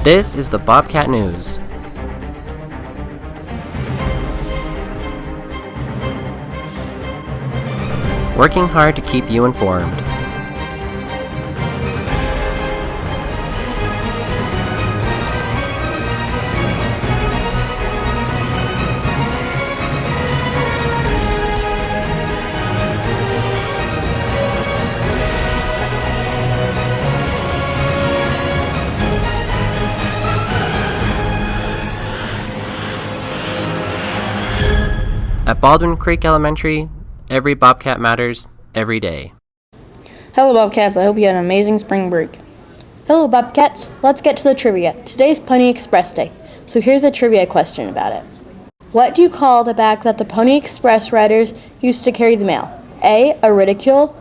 This is the Bobcat News. Working hard to keep you informed. At Baldwin Creek Elementary, every Bobcat matters, every day. Hello Bobcats, I hope you had an amazing spring break. Hello Bobcats, let's get to the trivia. Today's Pony Express Day, so here's a trivia question about it. What do you call the bag that the Pony Express riders used to carry the mail? A, a ridicule,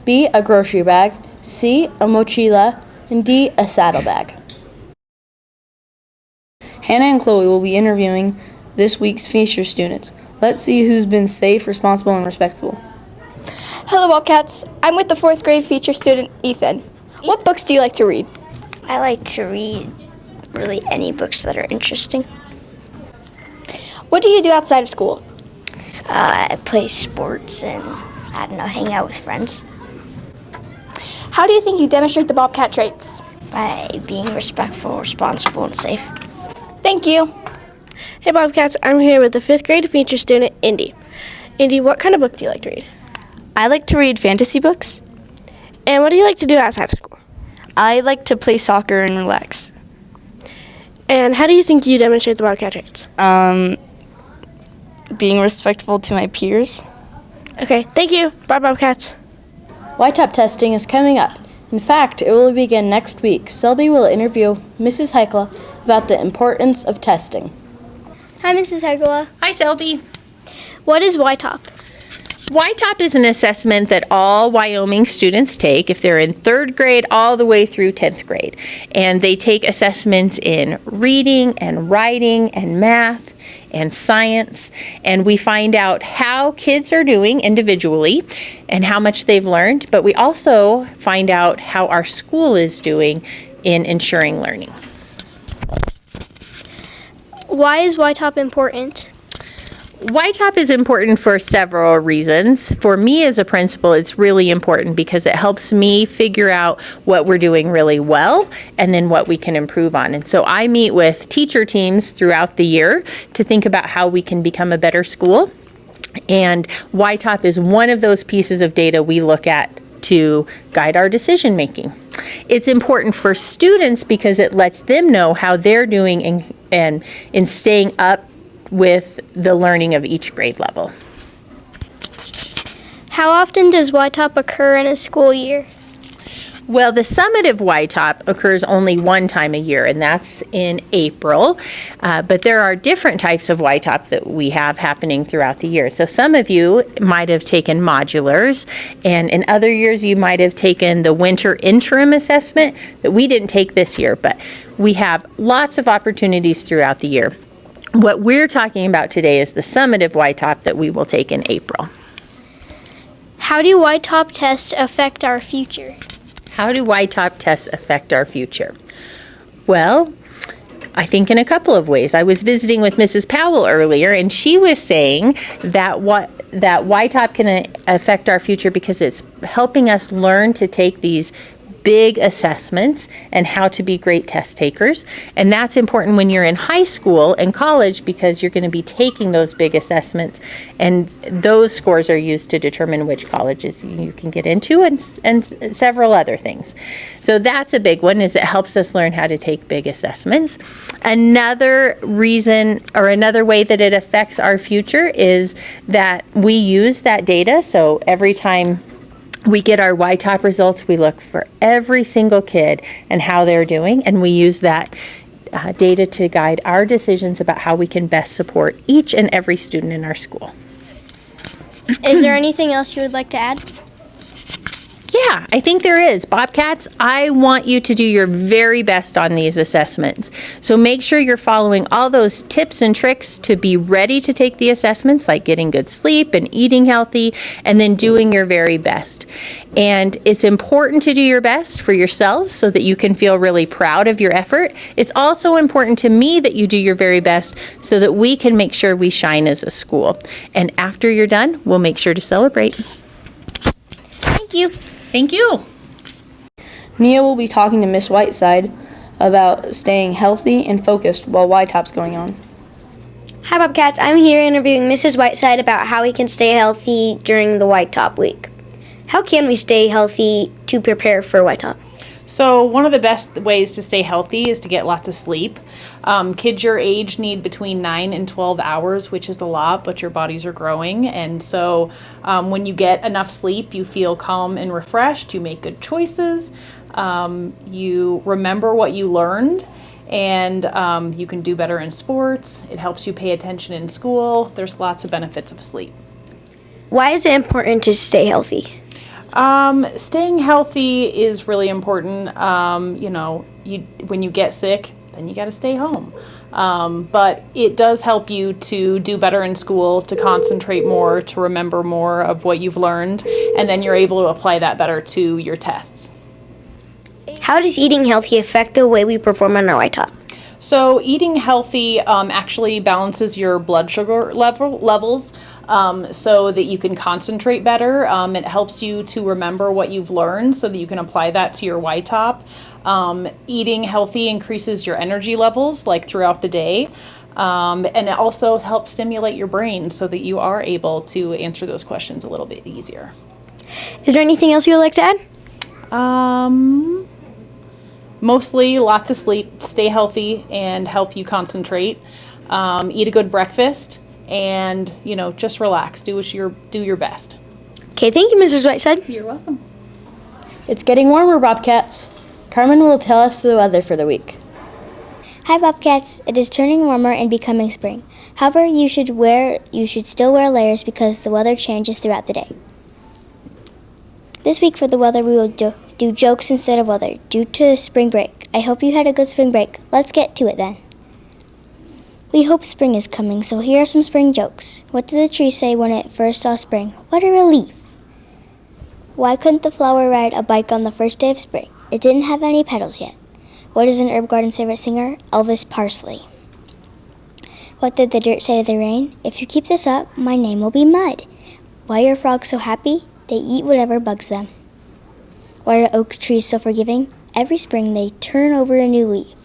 B, a grocery bag, C, a mochila, and D, a saddlebag. Hannah and Chloe will be interviewing this week's feature students. Let's see who's been safe, responsible, and respectful. Hello, Bobcats. I'm with the 4th grade feature student, Ethan. What books do you like to read? I like to read really any books that are interesting. What do you do outside of school? I play sports and, I don't know, hang out with friends. How do you think you demonstrate the Bobcat traits? By being respectful, responsible, and safe. Thank you. Hey Bobcats, I'm here with the 5th grade feature student, Indy. Indy, what kind of book do you like to read? I like to read fantasy books. And what do you like to do outside of school? I like to play soccer and relax. And how do you think you demonstrate the Bobcat traits? Being respectful to my peers. Okay, thank you. Bye, Bobcats. YTOP testing is coming up. In fact, it will begin next week. Selby will interview Mrs. Heikla about the importance of testing. Hi, Mrs. Hegela. Hi, Selby. What is YTOP? YTOP is an assessment that all Wyoming students take if they're in 3rd grade all the way through 10th grade. And they take assessments in reading and writing and math and science. And we find out how kids are doing individually and how much they've learned. But we also find out how our school is doing in ensuring learning. Why is YTOP important? YTOP is important for several reasons. For me as a principal, it's really important because it helps me figure out what we're doing really well and then what we can improve on. And so I meet with teacher teams throughout the year to think about how we can become a better school. And YTOP is one of those pieces of data we look at to guide our decision making. It's important for students because it lets them know how they're doing in staying up with the learning of each grade level. How often does YTOP occur in a school year? Well, the summative YTOP occurs only one time a year, and that's in April. But there are different types of YTOP that we have happening throughout the year. So some of you might have taken modulars, and in other years you might have taken the winter interim assessment that we didn't take this year, but we have lots of opportunities throughout the year. What we're talking about today is the summative YTOP that we will take in April. How do YTOP tests affect our future? How do YTOP tests affect our future? Well, I think in a couple of ways. I was visiting with Mrs. Powell earlier, and she was saying that YTOP can affect our future because it's helping us learn to take these big assessments and how to be great test takers. And that's important when you're in high school and college because you're going to be taking those big assessments, and those scores are used to determine which colleges you can get into and several other things. So that's a big one, is it helps us learn how to take big assessments. Another reason or another way that it affects our future is that we use that data. So every time we get our YTOP results, we look for every single kid and how they're doing, and we use that data to guide our decisions about how we can best support each and every student in our school. Is there anything else you would like to add? Yeah, I think there is. Bobcats, I want you to do your very best on these assessments. So make sure you're following all those tips and tricks to be ready to take the assessments, like getting good sleep and eating healthy, and then doing your very best. And it's important to do your best for yourselves so that you can feel really proud of your effort. It's also important to me that you do your very best so that we can make sure we shine as a school. And after you're done, we'll make sure to celebrate. Thank you. Thank you. Nia will be talking to Miss Whiteside about staying healthy and focused while Y-Top's going on. Hi, Bobcats. I'm here interviewing Mrs. Whiteside about how we can stay healthy during the White Top week. How can we stay healthy to prepare for White Top? So one of the best ways to stay healthy is to get lots of sleep. Kids your age need between 9 and 12 hours, which is a lot, but your bodies are growing. And so when you get enough sleep, you feel calm and refreshed. You make good choices. You remember what you learned. And you can do better in sports. It helps you pay attention in school. There's lots of benefits of sleep. Why is it important to stay healthy? Staying healthy is really important. When you get sick, then you got to stay home. But it does help you to do better in school, to concentrate more, to remember more of what you've learned, and then you're able to apply that better to your tests. How does eating healthy affect the way we perform on our White Top? So eating healthy actually balances your blood sugar levels so that you can concentrate better. It helps you to remember what you've learned so that you can apply that to your Y-Top. Eating healthy increases your energy levels like throughout the day. And it also helps stimulate your brain so that you are able to answer those questions a little bit easier. Is there anything else you would like to add? Mostly lots of sleep, stay healthy, and help you concentrate. Eat a good breakfast, and just relax. Do your best. Okay, thank you, Mrs. Whiteside. You're welcome. It's getting warmer, Bobcats. Carmen will tell us the weather for the week. Hi, Bobcats. It is turning warmer and becoming spring. However, you should still wear layers because the weather changes throughout the day. This week for the weather, we will do jokes instead of weather due to spring break. I hope you had a good spring break. Let's get to it then. We hope spring is coming, so here are some spring jokes. What did the tree say when it first saw spring? What a relief! Why couldn't the flower ride a bike on the first day of spring? It didn't have any petals yet. What is an herb garden's favorite singer? Elvis Parsley. What did the dirt say to the rain? If you keep this up, my name will be Mud. Why are frogs so happy? They eat whatever bugs them. Why are oak trees so forgiving? Every spring they turn over a new leaf.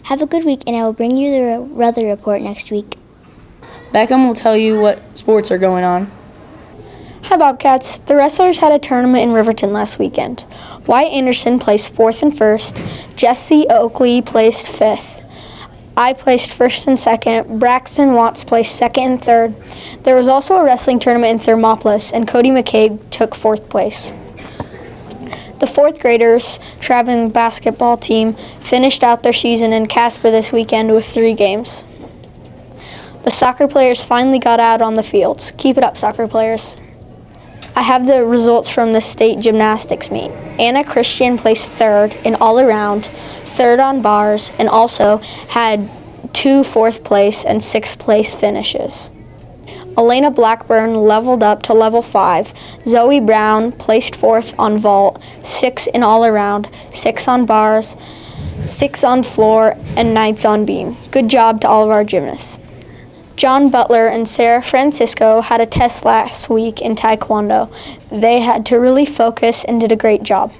Have a good week, and I will bring you the weather report next week. Beckham will tell you what sports are going on. Hi, Bobcats. The wrestlers had a tournament in Riverton last weekend. Wyatt Anderson placed 4th and 1st. Jesse Oakley placed 5th. I placed 1st and 2nd. Braxton Watts placed 2nd and 3rd. There was also a wrestling tournament in Thermopolis, and Cody McCabe took 4th place. The 4th graders traveling basketball team finished out their season in Casper this weekend with 3 games. The soccer players finally got out on the fields. Keep it up, soccer players. I have the results from the state gymnastics meet. Anna Christian placed 3rd in all around, 3rd on bars, and also had 2 4th place and 6th place finishes. Elena Blackburn leveled up to level 5. Zoe Brown placed 4th on vault, 6 in all around, 6 on bars, 6 on floor, and 9th on beam. Good job to all of our gymnasts. John Butler and Sarah Francisco had a test last week in Taekwondo. They had to really focus and did a great job.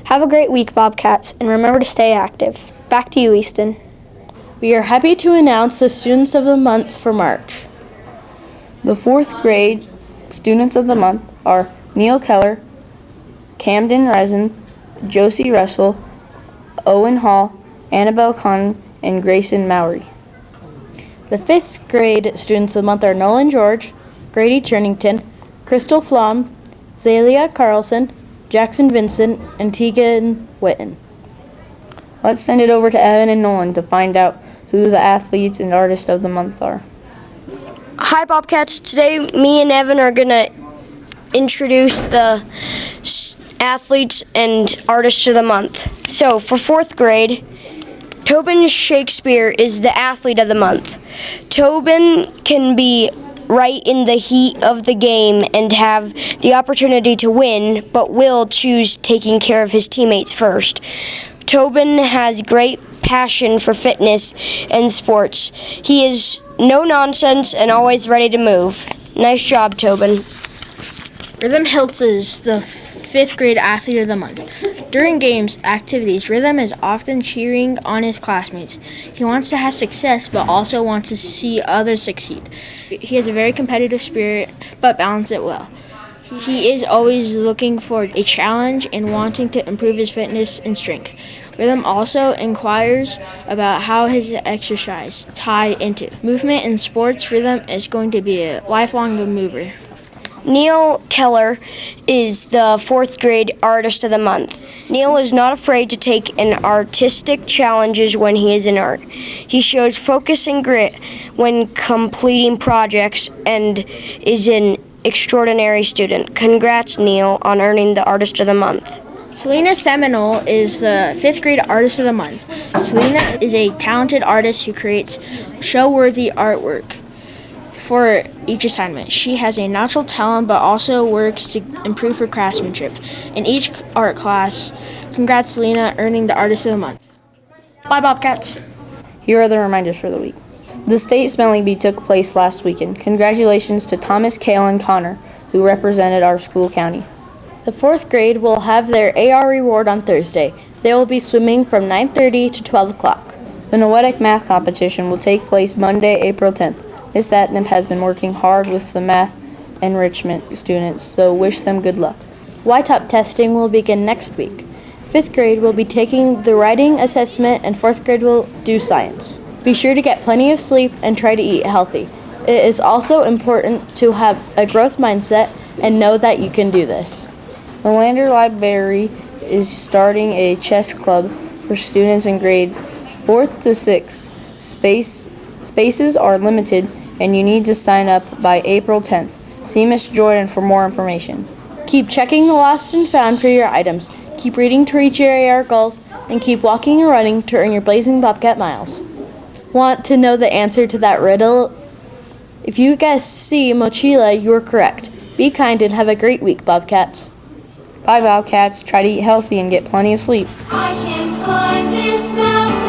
Have a great week, Bobcats, and remember to stay active. Back to you, Easton. We are happy to announce the Students of the Month for March. The 4th grade Students of the Month are Neil Keller, Camden Resin, Josie Russell, Owen Hall, Annabelle Conn, and Grayson Mowry. The 5th grade Students of the Month are Nolan George, Grady Turnington, Crystal Flom, Zalia Carlson, Jackson Vincent, and Tegan Witten. Let's send it over to Evan and Nolan to find out who the athletes and artists of the month are. Hi, Bobcats. Today, me and Evan are going to introduce the athletes and artists of the month. So for 4th grade, Tobin Shakespeare is the athlete of the month. Tobin can be right in the heat of the game and have the opportunity to win, but will choose taking care of his teammates first. Tobin has great passion for fitness and sports. He is no nonsense and always ready to move. Nice job, Tobin. Rhythm Hiltz is the 5th grade athlete of the month. During games, activities, Rhythm is often cheering on his classmates. He wants to have success, but also wants to see others succeed. He has a very competitive spirit, but balances it well. He is always looking for a challenge and wanting to improve his fitness and strength. Rhythm also inquires about how his exercise tied into movement in sports. Rhythm is going to be a lifelong mover. Neil Keller is the 4th grade artist of the month. Neil is not afraid to take an artistic challenges when he is in art. He shows focus and grit when completing projects and is an extraordinary student. Congrats, Neil, on earning the artist of the month. Selena Seminole is the 5th grade artist of the month. Selena is a talented artist who creates show-worthy artwork for each assignment. She has a natural talent but also works to improve her craftsmanship in each art class. Congrats, Selena, earning the artist of the month. Bye, Bobcats. Here are the reminders for the week. The state spelling bee took place last weekend. Congratulations to Thomas, Kale, and Connor, who represented our school county. The 4th grade will have their AR reward on Thursday. They will be swimming from 9:30 to 12 o'clock. The Noetic math competition will take place Monday, April 10th. Miss Atnip has been working hard with the math enrichment students, so wish them good luck. YTOP testing will begin next week. 5th grade will be taking the writing assessment and 4th grade will do science. Be sure to get plenty of sleep and try to eat healthy. It is also important to have a growth mindset and know that you can do this. The Lander Library is starting a chess club for students in grades 4th to 6th. Spaces are limited and you need to sign up by April 10th. See Miss Jordan for more information. Keep checking the lost and found for your items. Keep reading to reach your AR goals, and keep walking and running to earn your Blazing Bobcat miles. Want to know the answer to that riddle? If you guessed C, mochila, you are correct. Be kind and have a great week, Bobcats. Bye, Bobcats. Try to eat healthy and get plenty of sleep. I can climb this mountain.